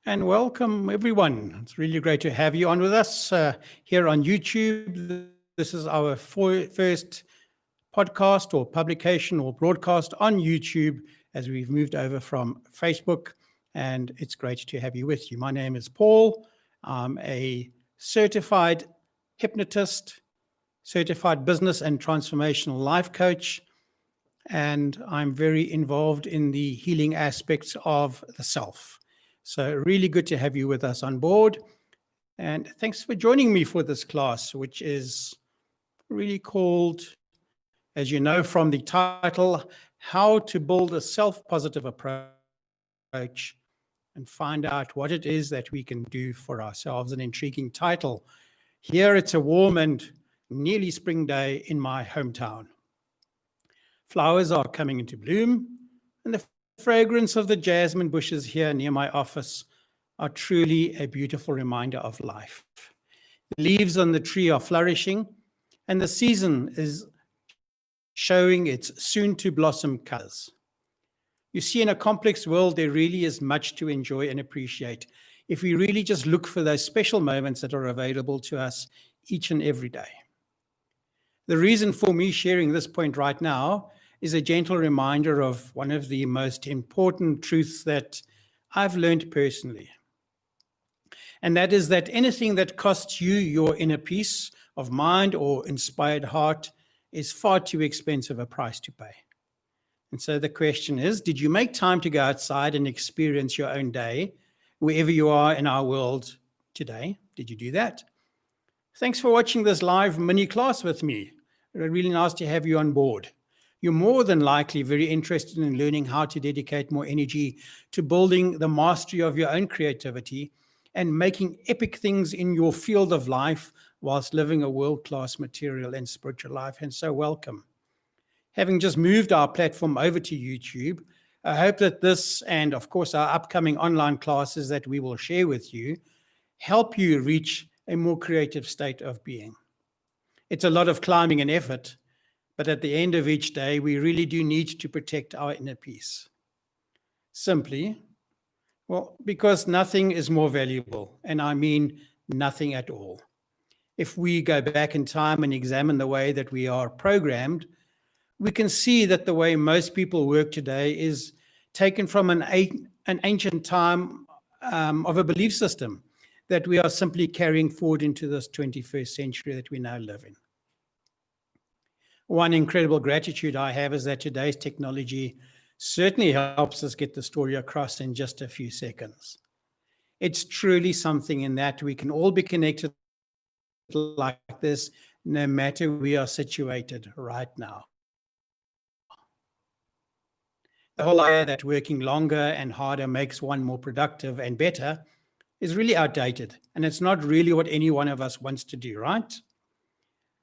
And welcome, everyone. It's really great to have you on with us here on YouTube. This is our first podcast or publication or broadcast on YouTube as we've moved over from Facebook. And it's great to have you with you. My name is Paul. I'm a certified hypnotist, certified business and transformational life coach. And I'm very involved in the healing aspects of the self. So really good to have you with us on board. And thanks for joining me for this class, which is really called, as you know from the title, How to Build a Self-Positive Approach and Find Out What It Is That We Can Do for Ourselves. An intriguing title. Here it's a warm and nearly spring day in my hometown. Flowers are coming into bloom, and the fragrance of the jasmine bushes here near my office are truly a beautiful reminder of life. The leaves on the tree are flourishing, and the season is showing its soon-to-blossom colors. You see, in a complex world, there really is much to enjoy and appreciate if we really just look for those special moments that are available to us each and every day. The reason for me sharing this point right now is a gentle reminder of one of the most important truths that I've learned personally. And that is that anything that costs you your inner peace of mind or inspired heart is far too expensive a price to pay. And so the question is, did you make time to go outside and experience your own day, wherever you are in our world today? Did you do that? Thanks for watching this live mini class with me. Really nice to have you on board. You're more than likely very interested in learning how to dedicate more energy to building the mastery of your own creativity and making epic things in your field of life whilst living a world-class material and spiritual life. And so welcome. Having just moved our platform over to YouTube, I hope that this and of course our upcoming online classes that we will share with you help you reach a more creative state of being. It's a lot of climbing and effort, but at the end of each day, we really do need to protect our inner peace. Simply, well, because nothing is more valuable, and I mean nothing at all. If we go back in time and examine the way that we are programmed, we can see that the way most people work today is taken from an ancient time of a belief system that we are simply carrying forward into this 21st century that we now live in. One incredible gratitude I have is that today's technology certainly helps us get the story across in just a few seconds. It's truly something in that we can all be connected like this, no matter where we are situated right now. The whole idea that working longer and harder makes one more productive and better is really outdated, and it's not really what any one of us wants to do, right?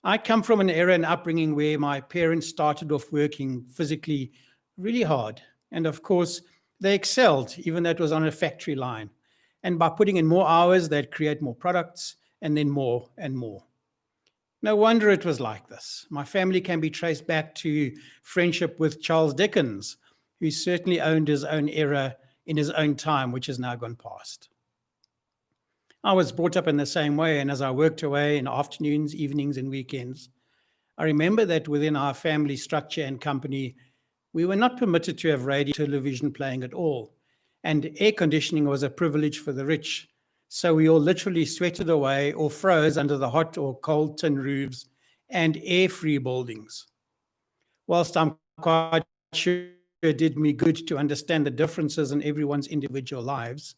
I come from an era and upbringing where my parents started off working physically really hard. And of course, they excelled, even though it was on a factory line. And by putting in more hours, they'd create more products and then more and more. No wonder it was like this. My family can be traced back to friendship with Charles Dickens, who certainly owned his own era in his own time, which has now gone past. I was brought up in the same way, and as I worked away in afternoons, evenings, and weekends, I remember that within our family structure and company, we were not permitted to have radio television playing at all, and air conditioning was a privilege for the rich, so we all literally sweated away or froze under the hot or cold tin roofs and air-free buildings. Whilst I'm quite sure it did me good to understand the differences in everyone's individual lives,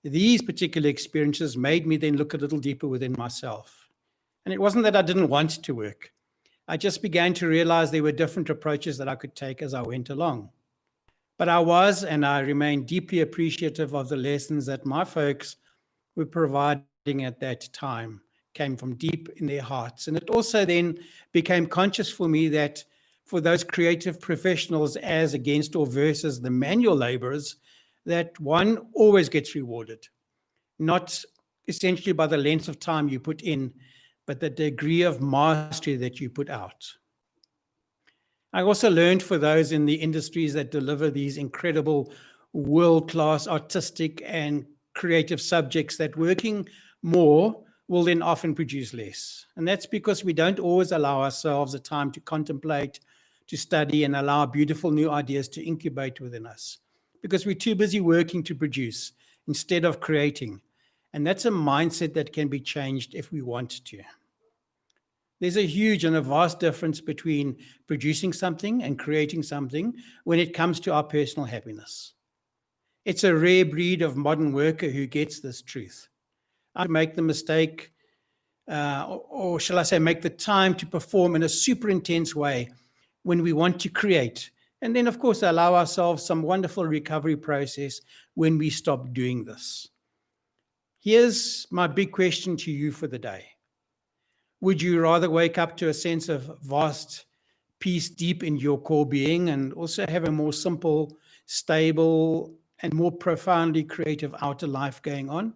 these particular experiences made me then look a little deeper within myself. And it wasn't that I didn't want to work. I just began to realize there were different approaches that I could take as I went along. But I was, and I remain deeply appreciative of the lessons that my folks were providing at that time, came from deep in their hearts. And it also then became conscious for me that for those creative professionals as against or versus the manual laborers, that one always gets rewarded, not essentially by the length of time you put in, but the degree of mastery that you put out. I also learned for those in the industries that deliver these incredible world-class artistic and creative subjects that working more will then often produce less. And that's because we don't always allow ourselves the time to contemplate, to study, and allow beautiful new ideas to incubate within us, because we're too busy working to produce instead of creating. And that's a mindset that can be changed if we want to. There's a huge and a vast difference between producing something and creating something when it comes to our personal happiness. It's a rare breed of modern worker who gets this truth. I make the mistake, or shall I say, make the time to perform in a super intense way when we want to create. And then, of course, allow ourselves some wonderful recovery process when we stop doing this. Here's my big question to you for the day. Would you rather wake up to a sense of vast peace deep in your core being and also have a more simple, stable, and more profoundly creative outer life going on?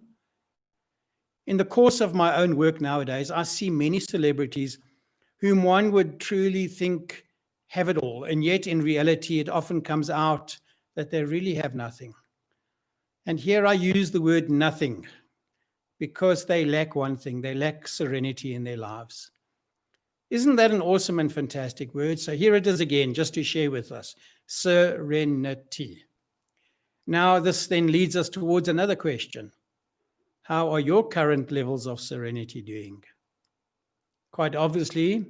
In the course of my own work nowadays, I see many celebrities whom one would truly think have it all, and yet in reality, it often comes out that they really have nothing. And here I use the word nothing because they lack one thing: they lack serenity in their lives. Isn't that an awesome and fantastic word? So here it is again, just to share with us: serenity. Now, this then leads us towards another question. How are your current levels of serenity doing? Quite obviously,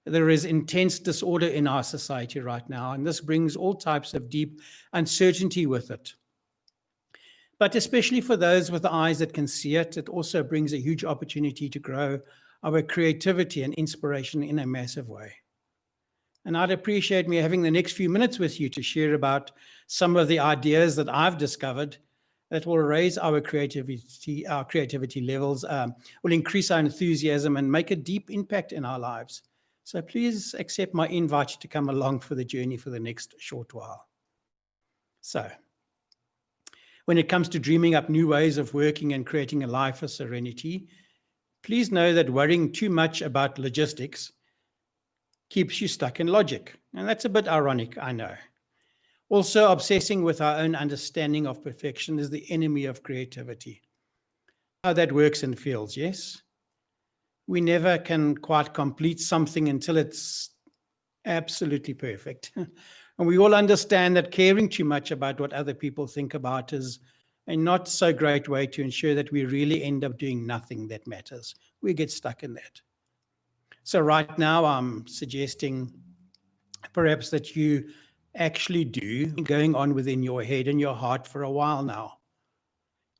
there is intense disorder in our society right now, and this brings all types of deep uncertainty with it. But especially for those with eyes that can see it, it also brings a huge opportunity to grow our creativity and inspiration in a massive way. And I'd appreciate me having the next few minutes with you to share about some of the ideas that I've discovered that will raise our creativity levels, will increase our enthusiasm and make a deep impact in our lives. So please accept my invite to come along for the journey for the next short while. So, when it comes to dreaming up new ways of working and creating a life of serenity, please know that worrying too much about logistics keeps you stuck in logic. And that's a bit ironic, I know. Also, obsessing with our own understanding of perfection is the enemy of creativity. How that works and feels, yes? We never can quite complete something until it's absolutely perfect. And we all understand that caring too much about what other people think about is a not so great way to ensure that we really end up doing nothing that matters. We get stuck in that. So right now, I'm suggesting perhaps that you actually do going on within your head and your heart for a while now.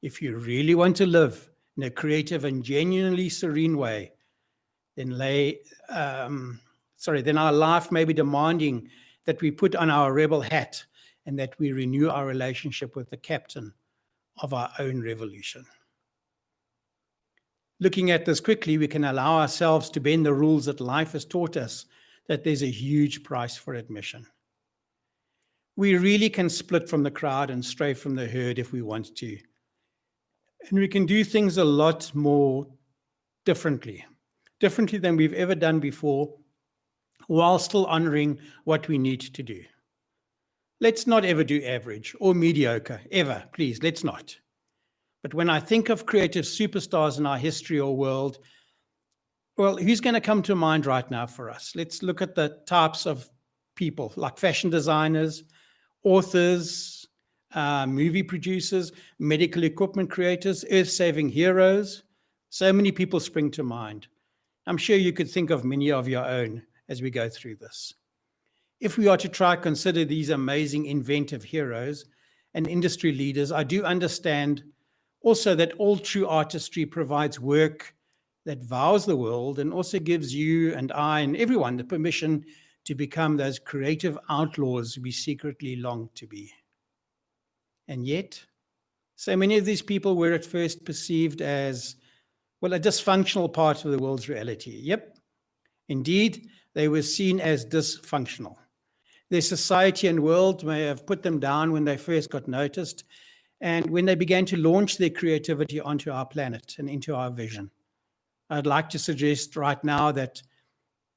If you really want to live in a creative and genuinely serene way, then our life may be demanding that we put on our rebel hat and that we renew our relationship with the captain of our own revolution. Looking at this quickly, we can allow ourselves to bend the rules that life has taught us that there's a huge price for admission. We really can split from the crowd and stray from the herd if we want to. And we can do things a lot more differently than we've ever done before, while still honoring what we need to do. Let's not ever do average or mediocre, ever, please, let's not. But when I think of creative superstars in our history or world, well, who's going to come to mind right now for us? Let's look at the types of people like fashion designers, authors, movie producers, medical equipment creators, earth-saving heroes. So many people spring to mind. I'm sure you could think of many of your own as we go through this. If we are to try to consider these amazing inventive heroes and industry leaders, I do understand also that all true artistry provides work that vows the world and also gives you and I and everyone the permission to become those creative outlaws we secretly long to be. And yet, so many of these people were at first perceived as, well, a dysfunctional part of the world's reality. Yep, indeed, they were seen as dysfunctional. Their society and world may have put them down when they first got noticed and when they began to launch their creativity onto our planet and into our vision. I'd like to suggest right now that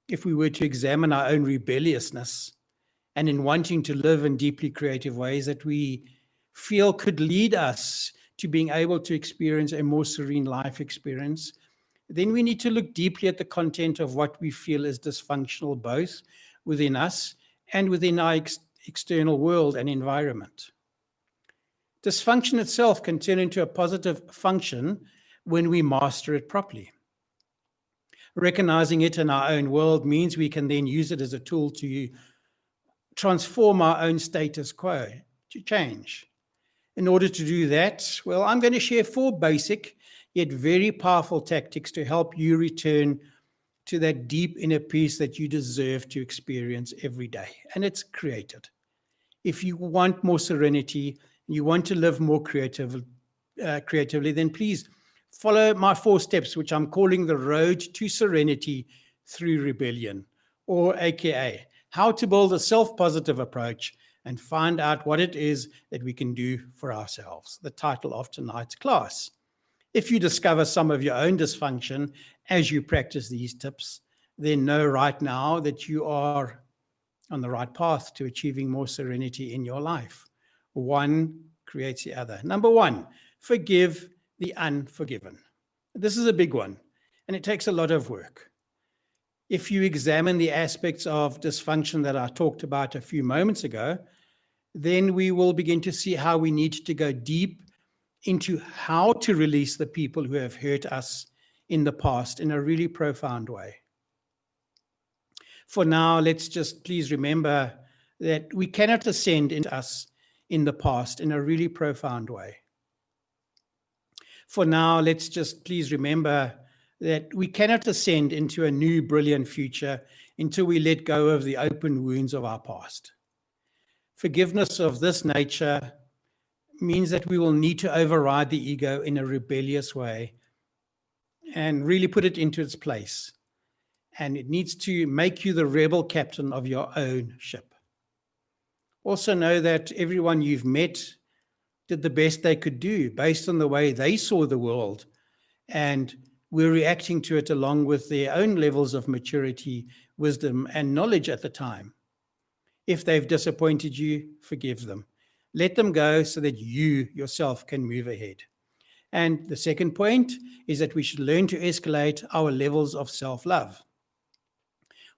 if we were to examine our own rebelliousness and in wanting to live in deeply creative ways that we feel could lead us to being able to experience a more serene life experience, then we need to look deeply at the content of what we feel is dysfunctional, both within us and within our external world and environment. Dysfunction itself can turn into a positive function when we master it properly. Recognizing it in our own world means we can then use it as a tool to transform our own status quo, to change. In order to do that, well, I'm going to share 4 basic yet very powerful tactics to help you return to that deep inner peace that you deserve to experience every day. And it's created. If you want more serenity, you want to live more creatively, then please follow my 4 steps, which I'm calling the road to serenity through rebellion, or AKA, how to build a self-positive approach and find out what it is that we can do for ourselves, the title of tonight's class. If you discover some of your own dysfunction as you practice these tips, then know right now that you are on the right path to achieving more serenity in your life. One creates the other. Number 1, forgive the unforgiven. This is a big one, and it takes a lot of work. If you examine the aspects of dysfunction that I talked about a few moments ago, then we will begin to see how we need to go deep into how to release the people who have hurt us in the past in a really profound way. For now, let's just please remember that we cannot ascend into us in the past in a really profound way. For now, let's just please remember that we cannot ascend into a new brilliant future until we let go of the open wounds of our past. Forgiveness of this nature means that we will need to override the ego in a rebellious way and really put it into its place. And it needs to make you the rebel captain of your own ship. Also know that everyone you've met did the best they could do based on the way they saw the world, and we're reacting to it along with their own levels of maturity, wisdom, and knowledge at the time. If they've disappointed you, forgive them. Let them go so that you yourself can move ahead. And the second point is that we should learn to escalate our levels of self-love.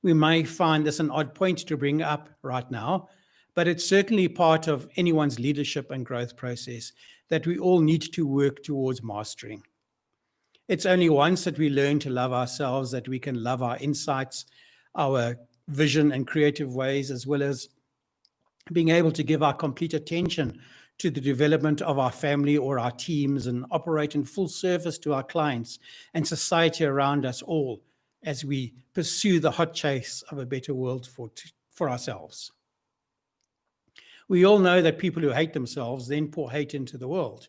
We may find this an odd point to bring up right now, but it's certainly part of anyone's leadership and growth process that we all need to work towards mastering. It's only once that we learn to love ourselves that we can love our insights, our vision and creative ways, as well as being able to give our complete attention to the development of our family or our teams and operate in full service to our clients and society around us all as we pursue the hot chase of a better world for ourselves. We all know that people who hate themselves then pour hate into the world,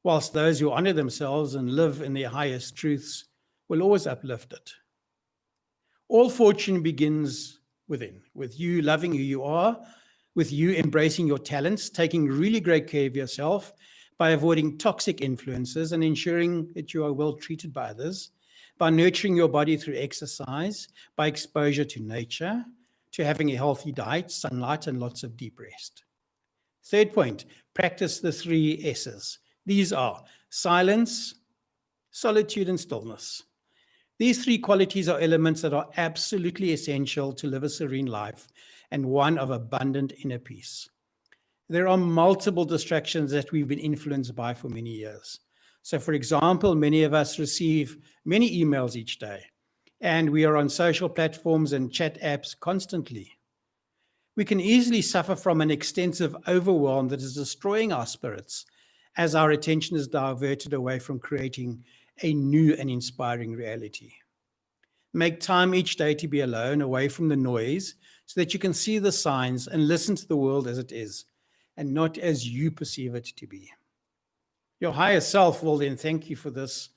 whilst those who honor themselves and live in their highest truths will always uplift it. All fortune begins within, with you loving who you are, with you embracing your talents, taking really great care of yourself by avoiding toxic influences and ensuring that you are well treated by others, by nurturing your body through exercise, by exposure to nature, to having a healthy diet, sunlight, and lots of deep rest. Third point, practice the 3 S's. These are silence, solitude, and stillness. These 3 qualities are elements that are absolutely essential to live a serene life and one of abundant inner peace. There are multiple distractions that we've been influenced by for many years. So, for example, many of us receive many emails each day, and we are on social platforms and chat apps constantly. We can easily suffer from an extensive overwhelm that is destroying our spirits as our attention is diverted away from creating a new and inspiring reality. Make time each day to be alone, away from the noise, so that you can see the signs and listen to the world as it is, and not as you perceive it to be. Your higher self will then thank you for this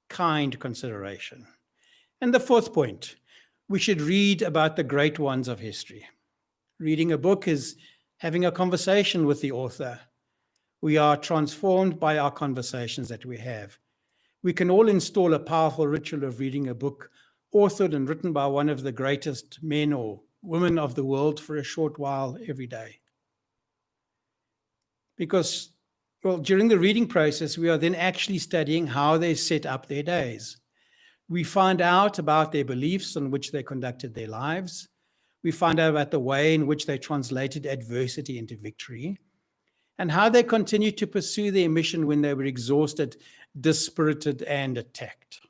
kind consideration. And the 4th point, we should read about the great ones of history. Reading a book is having a conversation with the author. We are transformed by our conversations that we have. We can all install a powerful ritual of reading a book authored and written by one of the greatest men or women of the world for a short while every day. Because Well, during the reading process, we are then actually studying how they set up their days. We find out about their beliefs on which they conducted their lives. We find out about the way in which they translated adversity into victory, and how they continued to pursue their mission when they were exhausted, dispirited, and attacked.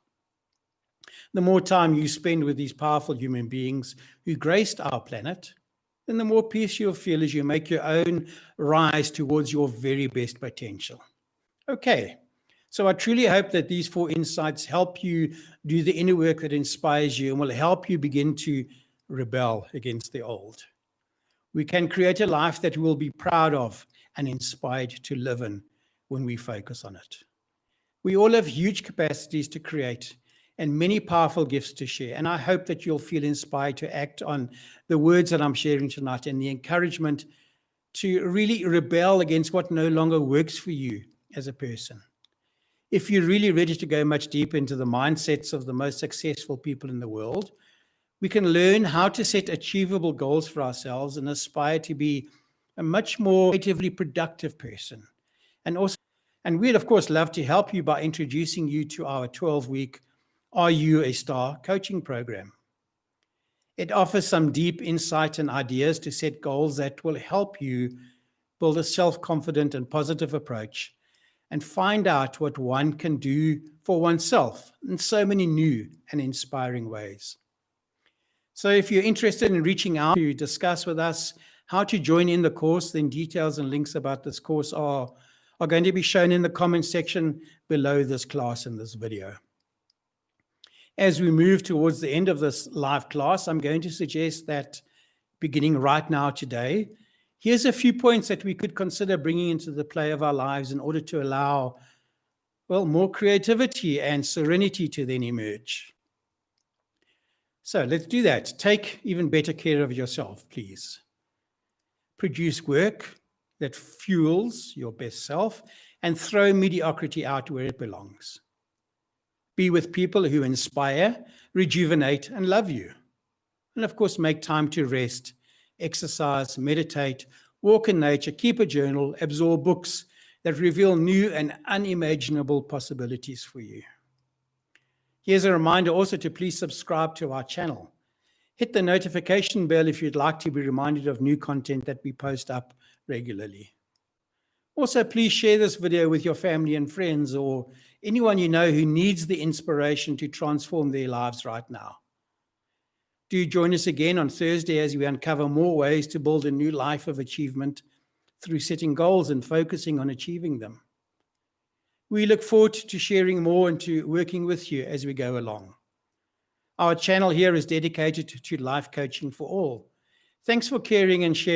The more time you spend with these powerful human beings who graced our planet, then the more peace you'll feel as you make your own rise towards your very best potential. Okay, so I truly hope that these 4 insights help you do the inner work that inspires you and will help you begin to rebel against the old. We can create a life that we'll be proud of and inspired to live in when we focus on it. We all have huge capacities to create and many powerful gifts to share. And I hope that you'll feel inspired to act on the words that I'm sharing tonight and the encouragement to really rebel against what no longer works for you as a person. If you're really ready to go much deeper into the mindsets of the most successful people in the world, we can learn how to set achievable goals for ourselves and aspire to be a much more creatively productive person. And we'd, of course, love to help you by introducing you to our 12-week Are You a Star coaching program. It offers some deep insight and ideas to set goals that will help you build a self-confident and positive approach and find out what one can do for oneself in so many new and inspiring ways. So if you're interested in reaching out to discuss with us how to join in the course, then details and links about this course are going to be shown in the comment section below this class in this video. As we move towards the end of this live class, I'm going to suggest that beginning right now today, here's a few points that we could consider bringing into the play of our lives in order to allow, well, more creativity and serenity to then emerge. So let's do that. Take even better care of yourself, please. Produce work that fuels your best self and throw mediocrity out where it belongs. Be with people who inspire, rejuvenate, and love you. And of course, make time to rest, exercise, meditate, walk in nature, keep a journal, absorb books that reveal new and unimaginable possibilities for you. Here's a reminder also to please subscribe to our channel. Hit the notification bell if you'd like to be reminded of new content that we post up regularly. Also, please share this video with your family and friends or anyone you know who needs the inspiration to transform their lives right now. Do join us again on Thursday as we uncover more ways to build a new life of achievement through setting goals and focusing on achieving them. We look forward to sharing more and to working with you as we go along. Our channel here is dedicated to life coaching for all. Thanks for caring and sharing.